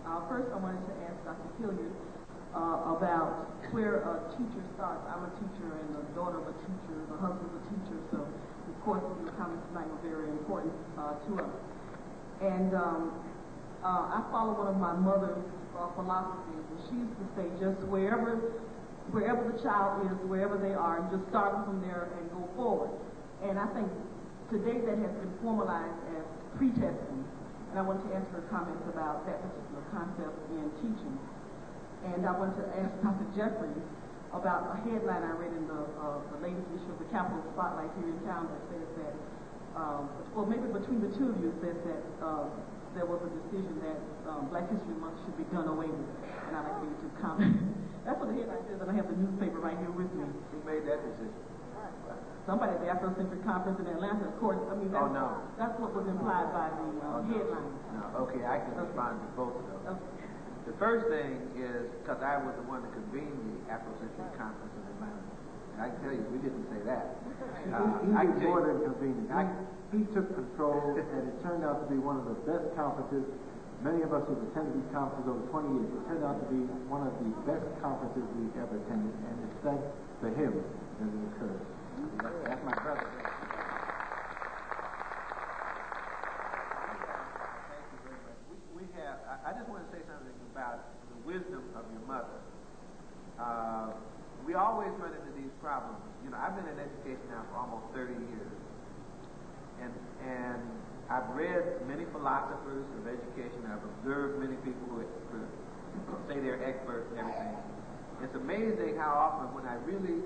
First, I wanted to ask Dr. Hillard about where a teacher starts. I'm a teacher and the daughter of a teacher, the husband of a teacher, so of course your comments tonight were very important to us. And I follow one of my mother's philosophies, and she used to say just wherever the child is, wherever they are, just start from there and go forward. And I think today that has been formalized as pre-testing. And I wanted to ask her comments about that particular concept in teaching. And I wanted to ask Dr. Jeffries about a headline I read in the latest issue of the Capital Spotlight here in town that says that, well, maybe between the two of you, says that there was a decision that Black History Month should be done away with. And I'd like for you to comment. That's what the headline says, and I have the newspaper right here with me. Who made that decision? Somebody at the Afrocentric Conference in Atlanta, of course. I mean, that's what was implied by the headline. No, okay, I can respond to both of those. Okay. The first thing is, because I was the one that convened the Afrocentric Conference in Atlanta, and I can tell you, we didn't say that. He did more than convening. He took control, and it turned out to be one of the best conferences. Many of us who have attended these conferences over 20 years, it turned out to be one of the best conferences we've ever attended, and it's thanks to him that it occurred. That's my brother. Thank you very much. We have, I just want to say something about the wisdom of your mother. We always run into these problems. You know, I've been in education now for almost 30 years. And I've read many philosophers of education. I've observed many people who say they're experts and everything. It's amazing how often when I really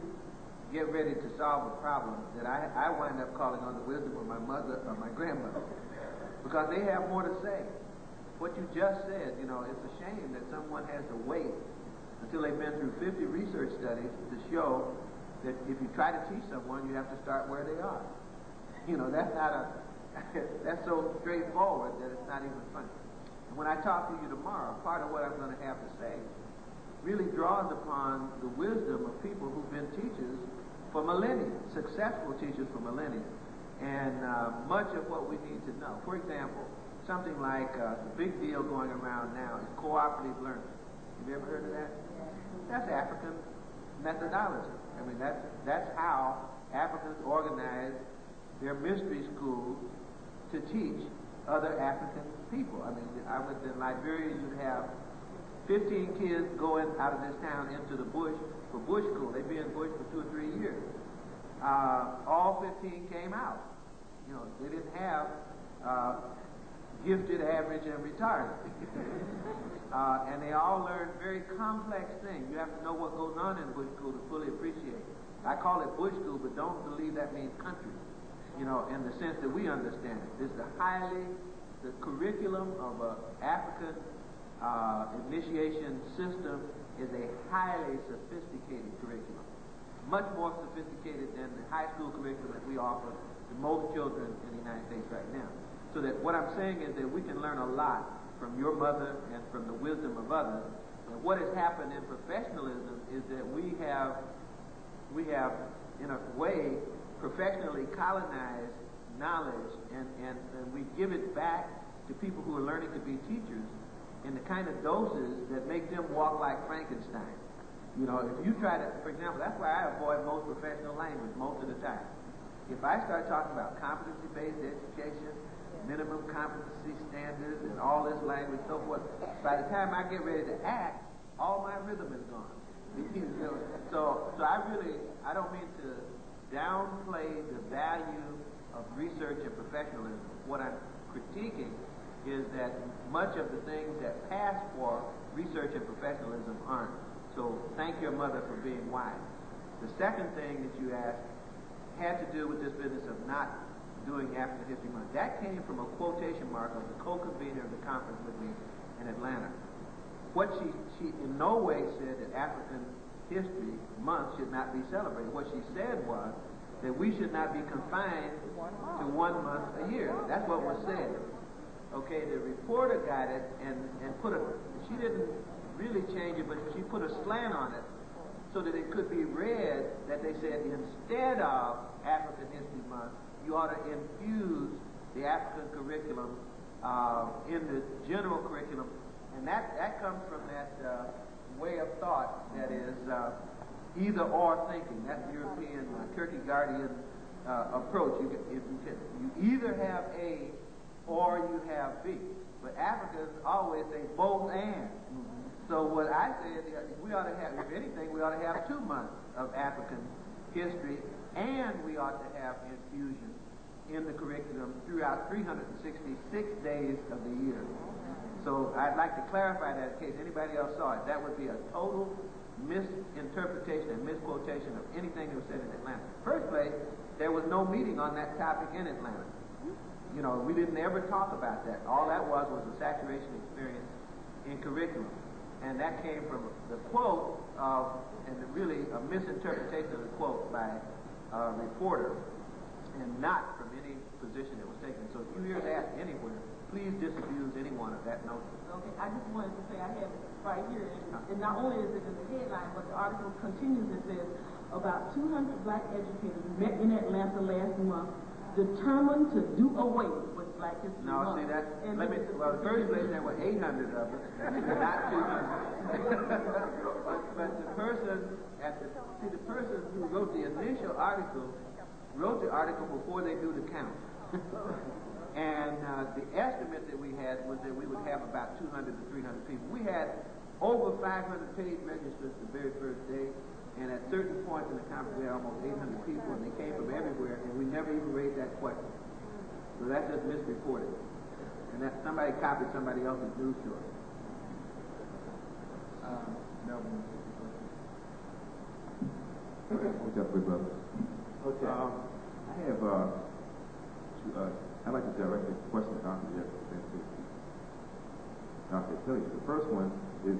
get ready to solve a problem that I wind up calling on the wisdom of my mother or my grandmother, because they have more to say. What you just said, you know, it's a shame that someone has to wait until they've been through 50 research studies to show that if you try to teach someone, you have to start where they are. You know, that's so straightforward that it's not even funny. And when I talk to you tomorrow, part of what I'm going to have to say really draws upon the wisdom of people who've been teachers for millennia, successful teachers for millennia, and much of what we need to know. For example, something like the big deal going around now is cooperative learning. Have you ever heard of that? That's African methodology. I mean, that's how Africans organize their mystery schools to teach other African people. I mean, I was in Liberia, you'd have 15 kids going out of this town into the bush for bush school. They'd be in bush for 2 or 3 years. All 15 came out. You know, they didn't have gifted, average, and retarded. And they all learned very complex things. You have to know what goes on in bush school to fully appreciate it. I call it bush school, but don't believe that means country, you know, in the sense that we understand it. This is the curriculum of an African initiation system is a highly sophisticated curriculum, much more sophisticated than the high school curriculum that we offer to most children in the United States right now. So that what I'm saying is that we can learn a lot from your mother and from the wisdom of others. And what has happened in professionalism is that we have in a way professionally colonized knowledge, and we give it back to people who are learning to be teachers in the kind of doses that make them walk like Frankenstein. You know, if you try to, for example, that's why I avoid most professional language most of the time. If I start talking about competency-based education, minimum competency standards, and all this language, so forth, by the time I get ready to act, all my rhythm is gone. So I don't mean to downplay the value of research and professionalism. What I'm critiquing is that much of the things that pass for research and professionalism aren't. So thank your mother for being wise. The second thing that you asked had to do with this business of not doing African History Month. That came from a quotation mark of the co-convener of the conference with me in Atlanta. What she in no way said that African History Month should not be celebrated. What she said was that we should not be confined to 1 month a year. That's what was said. Okay, the reporter got it and put she didn't really change it, but she put a slant on it so that it could be read that they said instead of African History Month, you ought to infuse the African curriculum in the general curriculum And that comes from that way of thought that is either or thinking. That's the European Kierkegaardian approach. You either have A or you have B. But Africans always say both and. So what I say is we ought to have, if anything, we ought to have 2 months of African history, and we ought to have infusion in the curriculum throughout 366 days of the year. So I'd like to clarify that in case anybody else saw it. That would be a total misinterpretation and misquotation of anything that was said in Atlanta. First place, there was no meeting on that topic in Atlanta. You know, we didn't ever talk about that. All that was a saturation experience in curriculum. And that came from the quote of, and really a misinterpretation of the quote by a reporter, and not from any position that was taken. So if you hear that anywhere, please disabuse anyone of that notion. Okay, I just wanted to say I have it right here, and not only is it in the headline, but the article continues. It says, about 200 black educators met in Atlanta last month, determined to do away with Black History Month. No, see that? Well, the first place there were 800 of us, not 200. but the person who wrote the initial article wrote the article before they do the count. And the estimate that we had was that we would have about 200 to 300 people. We had over 500 paid registers the very first day, and at certain points in the conference we had almost 800 people, and they came from everywhere, and we never even raised that question. So that's just misreported. And that somebody copied somebody else's news story. Melvin. What's up, good brother? Okay. I have, I'd like to direct a question to Dr. Jeffries and to Dr. Hillard. The first one is,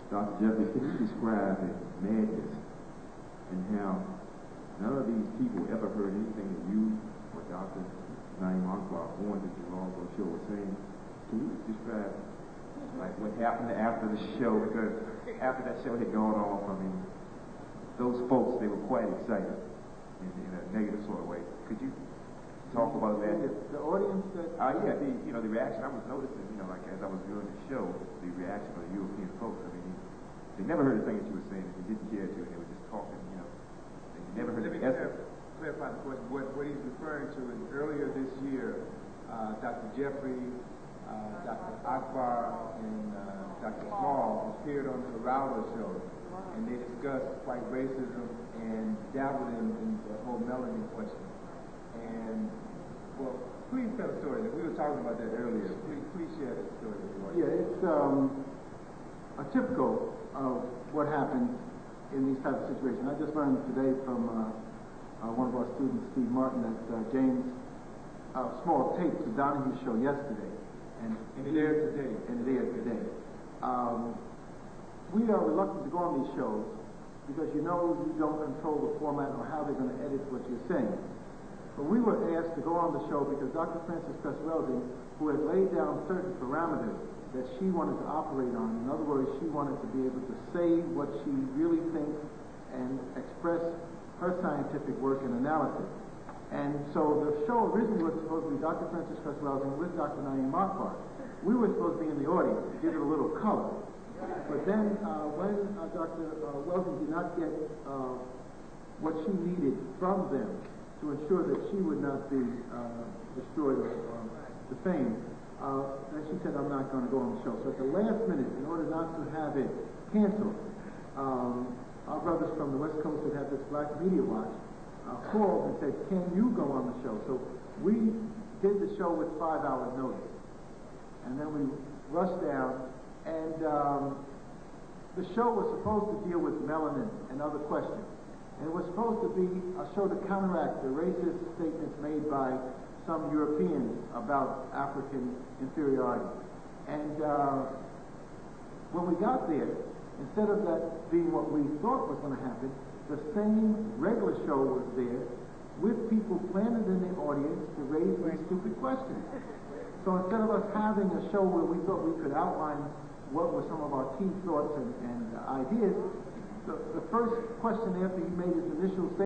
Dr. Jeffries, can you describe the madness and how none of these people ever heard anything that you or Dr. Naim Akbar going to the Law Show was saying? Can you describe like what happened after the show? Because after that show had gone off, I mean, those folks, they were quite excited in a negative sort of way. Could you talk about that? The audience that... Yeah, the reaction I was noticing, like as I was doing the show, the reaction of the European folks, I mean, they never heard a thing that you were saying, and they didn't care to, and they were just talking, they never heard the essence. Clarify the question. What he's referring to is earlier this year, Dr. Jeffries, Dr. Akbar, and Dr. Small appeared on the Hillard show, and they discussed white racism and dabbled in the whole melanin question. And, well, please tell the story. We were talking about that earlier. Please share that story with us. Yeah, it's typical of what happens in these types of situations. I just learned today from one of our students, Steve Martin, that James Small taped the Donahue show yesterday. And it aired today. We are reluctant to go on these shows because you don't control the format or how they're going to edit what you're saying. But we were asked to go on the show because Dr. Frances Cress-Welsing, who had laid down certain parameters that she wanted to operate on, in other words, she wanted to be able to say what she really thinks and express her scientific work and analysis. And so the show originally was supposed to be Dr. Frances Cress-Welsing with Dr. Naim Akbar. We were supposed to be in the audience to give it a little color. But then when Dr. Welsing did not get what she needed from them to ensure that she would not be destroyed or defamed, then she said, I'm not going to go on the show. So at the last minute, in order not to have it canceled, our brothers from the West Coast that have this Black Media Watch called and said, can you go on the show? So we did the show with 5-hour notice. And then we rushed down, and the show was supposed to deal with melanin and other questions. And it was supposed to be a show to counteract the racist statements made by some Europeans about African inferiority. And when we got there, instead of that being what we thought was going to happen, the same regular show was there with people planted in the audience to raise these stupid questions. So instead of us having a show where we thought we could outline what were some of our key thoughts and ideas, the first question after he made his initial statement